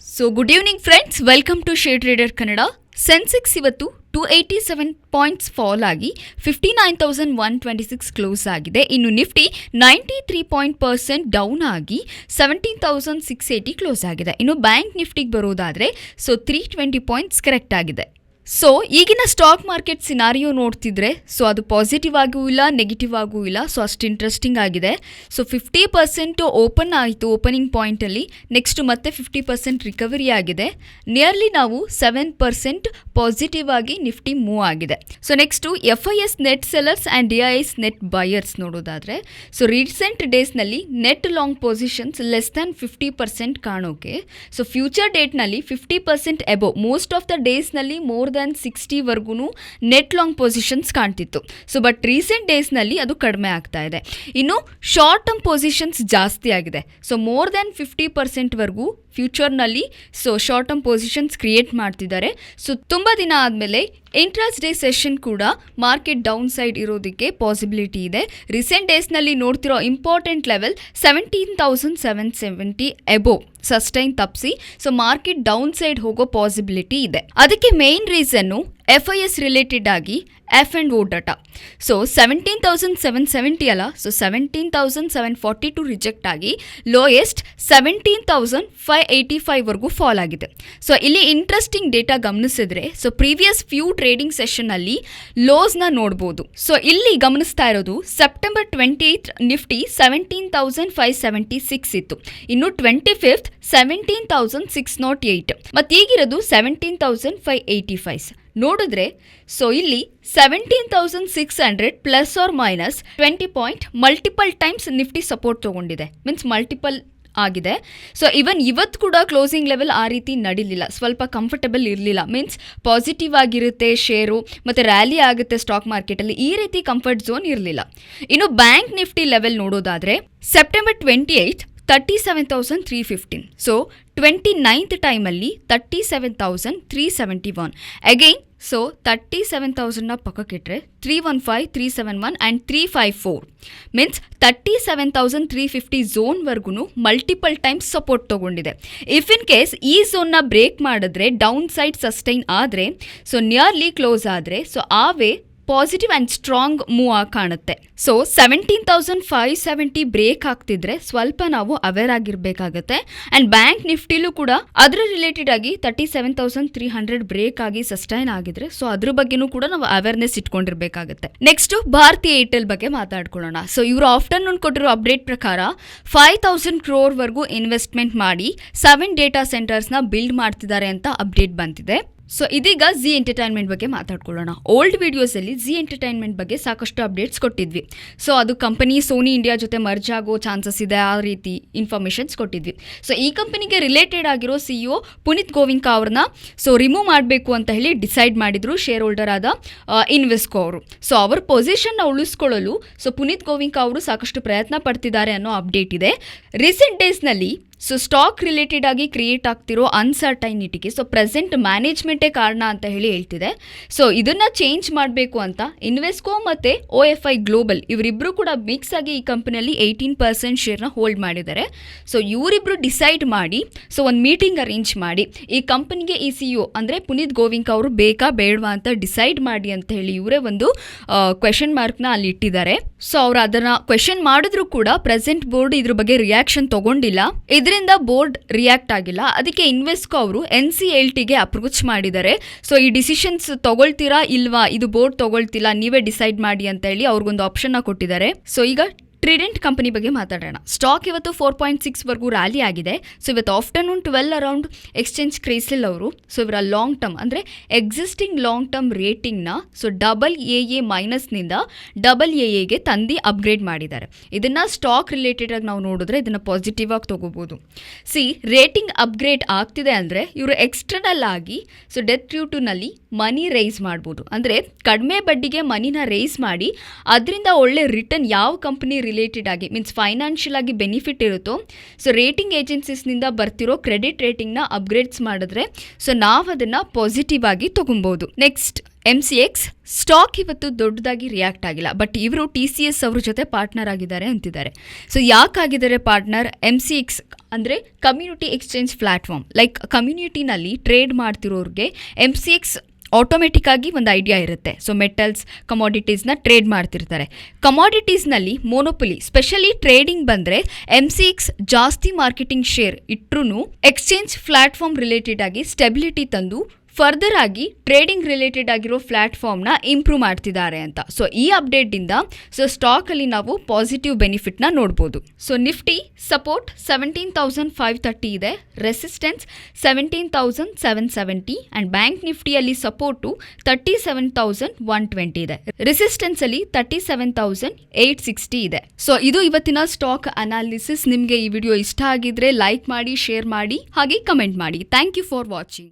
So good evening friends, welcome to share trader Kannada. Sensex ಇವತ್ತು 287 points fall ಆಗಿ 59,126 close ಆಗಿದೆ. ಇನ್ನು ನಿಫ್ಟಿ 93% ಡೌನ್ ಆಗಿ 17,680 ಕ್ಲೋಸ್ ಆಗಿದೆ. ಇನ್ನು ಬ್ಯಾಂಕ್ ನಿಫ್ಟಿಗೆ ಬರೋದಾದರೆ 320 ಪಾಯಿಂಟ್ಸ್ ಕರೆಕ್ಟ್ ಆಗಿದೆ. ಸೊ ಈಗಿನ ಸ್ಟಾಕ್ ಮಾರ್ಕೆಟ್ ಸಿನಾರಿಯೋ ನೋಡ್ತಿದ್ರೆ ಅದು ಪಾಸಿಟಿವ್ ಆಗೂ ಇಲ್ಲ, ನೆಗೆಟಿವ್ ಆಗೂ ಇಲ್ಲ. ಅಷ್ಟು ಇಂಟ್ರೆಸ್ಟಿಂಗ್ ಆಗಿದೆ. 50% ಓಪನ್ ಆಯಿತು ಓಪನಿಂಗ್ ಪಾಯಿಂಟಲ್ಲಿ. ನೆಕ್ಸ್ಟ್ ಮತ್ತೆ 50% ರಿಕವರಿ ಆಗಿದೆ. ನಿಯರ್ಲಿ ನಾವು 7% ಪಾಸಿಟಿವ್ ಆಗಿ ನಿಫ್ಟಿ ಮೂವ್ ಆಗಿದೆ. Next FIS net sellers and DIS net buyers ನೋಡೋದಾದರೆ ರೀಸೆಂಟ್ ಡೇಸ್ನಲ್ಲಿ net long positions less than 50% ಕಾಣೋಕೆ. ಫ್ಯೂಚರ್ ಡೇಟ್ನಲ್ಲಿ 50% ಎಬೋ, ಮೋಸ್ಟ್ ಆಫ್ ದ ಡೇಸ್ನಲ್ಲಿ more than 60 net long positions ಕಾಣ್ತಿತ್ತು. ಬಟ್ ರೀಸೆಂಟ್ ಡೇಸ್ನಲ್ಲಿ ಅದು ಕಡಿಮೆ ಆಗ್ತಾ ಇದೆ. ಇನ್ನು ಶಾರ್ಟ್ ಟರ್ಮ್ ಪೊಸಿಷನ್ಸ್ ಜಾಸ್ತಿ ಆಗಿದೆ. ಮೋರ್ ದನ್ 50% ಫ್ಯೂಚರ್ನಲ್ಲಿ ಶಾರ್ಟ್ ಟರ್ಮ್ ಪೊಸಿಷನ್ಸ್ ಕ್ರಿಯೇಟ್ ಮಾಡ್ತಿದ್ದಾರೆ. ತುಂಬ ದಿನ ಆದಮೇಲೆ ಇಂಟ್ರಾಸ್ ಡೇ ಸೆಷನ್ ಕೂಡ ಮಾರ್ಕೆಟ್ ಡೌನ್ ಸೈಡ್ ಇರೋದಕ್ಕೆ ಪಾಸಿಬಿಲಿಟಿ ಇದೆ. ರೀಸೆಂಟ್ ಡೇಸ್ನಲ್ಲಿ ನೋಡ್ತಿರೋ ಇಂಪಾರ್ಟೆಂಟ್ ಲೆವೆಲ್ 17,770 ಎಬೋ ಸಸ್ಟೈನ್ ತಪ್ಪಿಸಿ ಮಾರ್ಕೆಟ್ ಡೌನ್ ಸೈಡ್ ಹೋಗೋ ಪಾಸಿಬಿಲಿಟಿ ಇದೆ. ಅದಕ್ಕೆ ಮೇನ್ ರೀಸನ್ನು FIS ರಿಲೇಟೆಡ್ ಆಗಿ F&O ಡಾಟಾ. 17,770 ಅಲ್ಲ, 17,742 ರಿಜೆಕ್ಟ್ ಆಗಿ ಲೋಯೆಸ್ಟ್ 17,585 ಫಾಲ್ ಆಗಿದೆ. ಇಲ್ಲಿ ಇಂಟ್ರೆಸ್ಟಿಂಗ್ ಡೇಟಾ ಗಮನಿಸಿದ್ರೆ ಪ್ರೀವಿಯಸ್ ಫ್ಯೂ ಟ್ರೇಡಿಂಗ್ ಸೆಷನ್ನಲ್ಲಿ ಲೋಸ್ನ ನೋಡ್ಬೋದು. ಇಲ್ಲಿ ಗಮನಿಸ್ತಾ ಇರೋದು ಸೆಪ್ಟೆಂಬರ್ 28 ನಿಫ್ಟಿ 17,576 ಇತ್ತು. ಇನ್ನು 25th 17,608 ಮತ್ತು ಈಗಿರೋದು 17,585 ನೋಡಿದ್ರೆ ಇಲ್ಲಿ 17,600 plus or minus 20 point multiple times Nifty support ತೊಗೊಂಡಿದೆ, ಮೀನ್ಸ್ ಮಲ್ಟಿಪಲ್ ಆಗಿದೆ. ಇವನ್ ಇವತ್ತು ಕೂಡ ಕ್ಲೋಸಿಂಗ್ ಲೆವೆಲ್ ಆ ರೀತಿ ನಡೀಲಿಲ್ಲ, ಸ್ವಲ್ಪ ಕಂಫರ್ಟಬಲ್ ಇರಲಿಲ್ಲ. ಮೀನ್ಸ್ ಪಾಸಿಟಿವ್ ಆಗಿರುತ್ತೆ ಶೇರು ಮತ್ತು ರ್ಯಾಲಿ ಆಗುತ್ತೆ ಸ್ಟಾಕ್ ಮಾರ್ಕೆಟಲ್ಲಿ, ಈ ರೀತಿ ಕಂಫರ್ಟ್ ಝೋನ್ ಇರಲಿಲ್ಲ. ಇನ್ನು ಬ್ಯಾಂಕ್ ನಿಫ್ಟಿ ಲೆವೆಲ್ ನೋಡೋದಾದರೆ ಸೆಪ್ಟೆಂಬರ್ 28 37,315. 29th ಟೈಮಲ್ಲಿ 37,371 ಅಗೈನ್. 37,000ನ ಪಕ್ಕಕ್ಕಿಟ್ರೆ 315, 371 ಆ್ಯಂಡ್ 354 ಮೀನ್ಸ್ 37,350 ಝೋನ್ವರೆಗೂ ಮಲ್ಟಿಪಲ್ ಟೈಮ್ಸ್ ಸಪೋರ್ಟ್ ತೊಗೊಂಡಿದೆ. ಇಫ್ ಇನ್ ಕೇಸ್ ಈ ಝೋನ್ನ ಬ್ರೇಕ್ ಮಾಡಿದ್ರೆ ಡೌನ್ ಸೈಡ್ ಸಸ್ಟೈನ್ ಆದರೆ ನಿಯರ್ಲಿ ಕ್ಲೋಸ್ ಆದರೆ ಆವೇ ಪಾಸಿಟಿವ್ ಆ್ಯಂಡ್ ಸ್ಟ್ರಾಂಗ್ ಮೂವ್ ಆಗಿ ಕಾಣುತ್ತೆ. 17,570 ಬ್ರೇಕ್ ಆಗ್ತಿದ್ರೆ ಸ್ವಲ್ಪ ನಾವು ಅವೇರ್ ಆಗಿರಬೇಕಾಗತ್ತೆ. ಆ್ಯಂಡ್ ಬ್ಯಾಂಕ್ ನಿಫ್ಟಿಲೂ ಕೂಡ ಅದರ ರಿಲೇಟೆಡ್ ಆಗಿ 37,300 ಬ್ರೇಕ್ ಆಗಿ ಸಸ್ಟೈನ್ ಆಗಿದ್ರೆ ಅದ್ರ ಬಗ್ಗೆನೂ ಕೂಡ ನಾವು ಅವೇರ್ನೆಸ್ ಇಟ್ಕೊಂಡಿರ್ಬೇಕಾಗತ್ತೆ. ನೆಕ್ಸ್ಟ್ ಭಾರತೀಯ ಏರ್ಟೆಲ್ ಬಗ್ಗೆ ಮಾತಾಡ್ಕೊಳ್ಳೋಣ. ಇವರು ಆಫ್ಟರ್ನೂನ್ ಕೊಟ್ಟಿರೋ ಅಪ್ಡೇಟ್ ಪ್ರಕಾರ 5,000 crore ಇನ್ವೆಸ್ಟ್ಮೆಂಟ್ ಮಾಡಿ 7 ಡೇಟಾ ಸೆಂಟರ್ಸ್ನ ಬಿಲ್ಡ್ ಮಾಡ್ತಿದ್ದಾರೆ ಅಂತ ಅಪ್ಡೇಟ್ ಬಂದಿದೆ. ಇದೀಗ ಜಿ ಎಂಟರ್ಟೈನ್ಮೆಂಟ್ ಬಗ್ಗೆ ಮಾತಾಡ್ಕೊಳ್ಳೋಣ. ಓಲ್ಡ್ ವಿಡಿಯೋಸಲ್ಲಿ ಜಿ ಎಂಟರ್ಟೈನ್ಮೆಂಟ್ ಬಗ್ಗೆ ಸಾಕಷ್ಟು ಅಪ್ಡೇಟ್ಸ್ ಕೊಟ್ಟಿದ್ವಿ. ಅದು ಕಂಪನಿ ಸೋನಿ ಇಂಡಿಯಾ ಜೊತೆ ಮರ್ಜ್ ಆಗೋ ಚಾನ್ಸಸ್ ಇದೆ, ಆ ರೀತಿ ಇನ್ಫಾರ್ಮೇಷನ್ಸ್ ಕೊಟ್ಟಿದ್ವಿ. ಈ ಕಂಪನಿಗೆ ರಿಲೇಟೆಡ್ ಆಗಿರೋ CEO ಪುನೀತ್ ಗೋವಿಂಕ ಅವ್ರನ್ನ ರಿಮೂವ್ ಮಾಡಬೇಕು ಅಂತ ಹೇಳಿ ಡಿಸೈಡ್ ಮಾಡಿದ್ರು ಶೇರ್ ಹೋಲ್ಡರ್ ಆದ ಇನ್ವೆಸ್ಕೋ ಅವರು. ಅವ್ರ ಪೊಸಿಷನ್ನ ಉಳಿಸ್ಕೊಳ್ಳಲು ಪುನೀತ್ ಗೋವಿಂಕ ಅವರು ಸಾಕಷ್ಟು ಪ್ರಯತ್ನ ಪಡ್ತಿದ್ದಾರೆ ಅನ್ನೋ ಅಪ್ಡೇಟ್ ಇದೆ. ರೀಸೆಂಟ್ ಡೇಸ್ನಲ್ಲಿ ಸ್ಟಾಕ್ ರಿಲೇಟೆಡ್ ಆಗಿ ಕ್ರಿಯೇಟ್ ಆಗ್ತಿರೋ ಅನ್ಸರ್ಟೈನಿಟಿಗೆ ಪ್ರೆಸೆಂಟ್ ಮ್ಯಾನೇಜ್ಮೆಂಟೇ ಕಾರಣ ಅಂತ ಹೇಳಿ ಹೇಳ್ತಿದೆ. ಇದನ್ನ ಚೇಂಜ್ ಮಾಡಬೇಕು ಅಂತ ಇನ್ವೆಸ್ಕೋ ಮತ್ತು OFI ಗ್ಲೋಬಲ್ ಇವರಿಬ್ಬರು ಕೂಡ ಮಿಕ್ಸ್ ಆಗಿ ಈ ಕಂಪನಿಯಲ್ಲಿ 18% ಶೇರ್ನ ಹೋಲ್ಡ್ ಮಾಡಿದ್ದಾರೆ. ಇವರಿಬ್ಬರು ಡಿಸೈಡ್ ಮಾಡಿ ಒಂದು ಮೀಟಿಂಗ್ ಅರೇಂಜ್ ಮಾಡಿ ಈ ಕಂಪನಿಗೆ ಈ CEO ಅಂದರೆ ಪುನೀತ್ ಗೋವಿಂಕ ಅವರು ಬೇಕಾ ಬೇಡವಾ ಅಂತ ಡಿಸೈಡ್ ಮಾಡಿ ಅಂತ ಹೇಳಿ ಇವರೇ ಒಂದು ಕ್ವೆಶನ್ ಮಾರ್ಕ್ನ ಅಲ್ಲಿ ಇಟ್ಟಿದ್ದಾರೆ. ಅವ್ರು ಅದನ್ನು ಕ್ವೆಶನ್ ಮಾಡಿದ್ರು ಕೂಡ ಪ್ರೆಸೆಂಟ್ ಬೋರ್ಡ್ ಇದ್ರ ಬಗ್ಗೆ ರಿಯಾಕ್ಷನ್ ತಗೊಂಡಿಲ್ಲ. ಇದರಿಂದ ಬೋರ್ಡ್ ರಿಯಾಕ್ಟ್ ಆಗಿಲ್ಲ. ಅದಕ್ಕೆ ಇನ್ವೆಸ್ಕೋ ಅವರು NCLTಗೆ ಅಪ್ರೋಚ್ ಮಾಡಿದ್ದಾರೆ. ಈ ಡಿಸಿಷನ್ಸ್ ತಗೊಳ್ತೀರಾ ಇಲ್ವಾ, ಇದು ಬೋರ್ಡ್ ತಗೊಳ್ತಿಲ್ಲ, ನೀವೇ ಡಿಸೈಡ್ ಮಾಡಿ ಅಂತ ಹೇಳಿ ಅವ್ರಿಗೊಂದು ಆಪ್ಷನ್ನ ಕೊಟ್ಟಿದ್ದಾರೆ. ಈಗ ಟ್ರಿಡೆಂಟ್ ಕಂಪನಿ ಬಗ್ಗೆ ಮಾತಾಡೋಣ. ಸ್ಟಾಕ್ ಇವತ್ತು 4.6 ರ್ಯಾಲಿ ಆಗಿದೆ. ಇವತ್ತು ಆಫ್ಟರ್ನೂನ್ 12 ಅರೌಂಡ್ ಎಕ್ಸ್ಚೇಂಜ್ ಕ್ರೇಸಿಲ್ ಅವರು ಇವರ ಲಾಂಗ್ ಟರ್ಮ್ ಅಂದರೆ ಎಕ್ಸಿಸ್ಟಿಂಗ್ ಲಾಂಗ್ ಟರ್ಮ್ ರೇಟಿಂಗ್ನ AA- ನಿಂದ AAಗೆ ತಂದು ಅಪ್ಗ್ರೇಡ್ ಮಾಡಿದ್ದಾರೆ. ಇದನ್ನು ಸ್ಟಾಕ್ ರಿಲೇಟೆಡ್ ಆಗಿ ನಾವು ನೋಡಿದ್ರೆ ಇದನ್ನು ಪಾಸಿಟಿವ್ ಆಗಿ ತಗೋಬೋದು. ರೇಟಿಂಗ್ ಅಪ್ಗ್ರೇಡ್ ಆಗ್ತಿದೆ ಅಂದರೆ ಇವರು ಎಕ್ಸ್ಟರ್ನಲ್ ಆಗಿ ಡೆತ್ ಡ್ಯೂಟಿನಲ್ಲಿ ಮನಿ ರೈಸ್ ಮಾಡ್ಬೋದು. ಅಂದರೆ ಕಡಿಮೆ ಬಡ್ಡಿಗೆ ಮನಿನ ರೈಸ್ ಮಾಡಿ ಅದರಿಂದ ಒಳ್ಳೆ ರಿಟರ್ನ್ ಯಾವ ಕಂಪನಿ ರಿಲೇಟೆಡ್ ಆಗಿ ಮೀನ್ಸ್ ಫೈನಾನ್ಷಿಯಲ್ ಆಗಿ ಬೆನಿಫಿಟ್ ಇರುತ್ತೋ ರೇಟಿಂಗ್ ಏಜೆನ್ಸೀಸ್ನಿಂದ ಬರ್ತಿರೋ ಕ್ರೆಡಿಟ್ ರೇಟಿಂಗ್ನ ಅಪ್ಗ್ರೇಡ್ಸ್ ಮಾಡಿದ್ರೆ ನಾವು ಅದನ್ನು ಪಾಸಿಟಿವ್ ಆಗಿ ತಗೊಬೋದು. ನೆಕ್ಸ್ಟ್ MCX ಸ್ಟಾಕ್ ಇವತ್ತು ದೊಡ್ಡದಾಗಿ ರಿಯಾಕ್ಟ್ ಆಗಿಲ್ಲ. ಬಟ್ ಇವರು TCS ಅವ್ರ ಜೊತೆ ಪಾರ್ಟ್ನರ್ ಆಗಿದ್ದಾರೆ ಅಂತಿದ್ದಾರೆ. ಯಾಕಾಗಿದ್ದಾರೆ ಪಾರ್ಟ್ನರ್? MCX ಅಂದರೆ ಕಮ್ಯುನಿಟಿ ಎಕ್ಸ್ಚೇಂಜ್ ಪ್ಲಾಟ್ಫಾರ್ಮ್, ಲೈಕ್ ಕಮ್ಯುನಿಟಿನಲ್ಲಿ ಟ್ರೇಡ್ ಮಾಡ್ತಿರೋರಿಗೆ MCX ಆಟೋಮೆಟಿಕ್ ಆಗಿ ಒಂದು ಐಡಿಯಾ ಇರುತ್ತೆ. ಸೊ ಮೆಟಲ್ಸ್, ಕಮಾಡಿಟೀಸ್ನ ಟ್ರೇಡ್ ಮಾಡ್ತಿರ್ತಾರೆ. ಕಮಾಡಿಟೀಸ್ನಲ್ಲಿ ಮೋನೋಪೊಲಿ, ಸ್ಪೆಷಲಿ ಟ್ರೇಡಿಂಗ್ ಬಂದರೆ MCX ಜಾಸ್ತಿ ಮಾರ್ಕೆಟಿಂಗ್ ಶೇರ್ ಇಟ್ರೂ ಎಕ್ಸ್ಚೇಂಜ್ ಪ್ಲಾಟ್ಫಾರ್ಮ್ ರಿಲೇಟೆಡ್ ಆಗಿ ಸ್ಟೆಬಿಲಿಟಿ ತಂದು ಫರ್ದರ್ ಆಗಿ ಟ್ರೇಡಿಂಗ್ ರಿಲೇಟೆಡ್ ಆಗಿರೋ ಪ್ಲಾಟ್ಫಾರ್ಮ್ನ ಇಂಪ್ರೂವ್ ಮಾಡ್ತಿದ್ದಾರೆ ಅಂತ. ಸೊ ಈ ಅಪ್ಡೇಟಿಂದ ಸ್ಟಾಕಲ್ಲಿ ನಾವು ಪಾಸಿಟಿವ್ ಬೆನಿಫಿಟ್ನ ನೋಡ್ಬೋದು. ಸೊ ನಿಫ್ಟಿ ಸಪೋರ್ಟ್ 17,530 ಇದೆ, ರೆಸಿಸ್ಟೆನ್ಸ್ 17,770 ಆ್ಯಂಡ್ ಬ್ಯಾಂಕ್ ನಿಫ್ಟಿಯಲ್ಲಿ ಸಪೋರ್ಟು 37,120 ಇದೆ, ರೆಸಿಸ್ಟೆನ್ಸ್ ಅಲ್ಲಿ 37,860 ಇದೆ. ಸೊ ಇದು ಇವತ್ತಿನ ಸ್ಟಾಕ್ ಅನಾಲಿಸಿಸ್. ನಿಮಗೆ ಈ ವಿಡಿಯೋ ಇಷ್ಟ ಆಗಿದ್ರೆ ಲೈಕ್ ಮಾಡಿ, ಶೇರ್ ಮಾಡಿ, ಹಾಗೆ ಕಮೆಂಟ್ ಮಾಡಿ. Thank you for watching.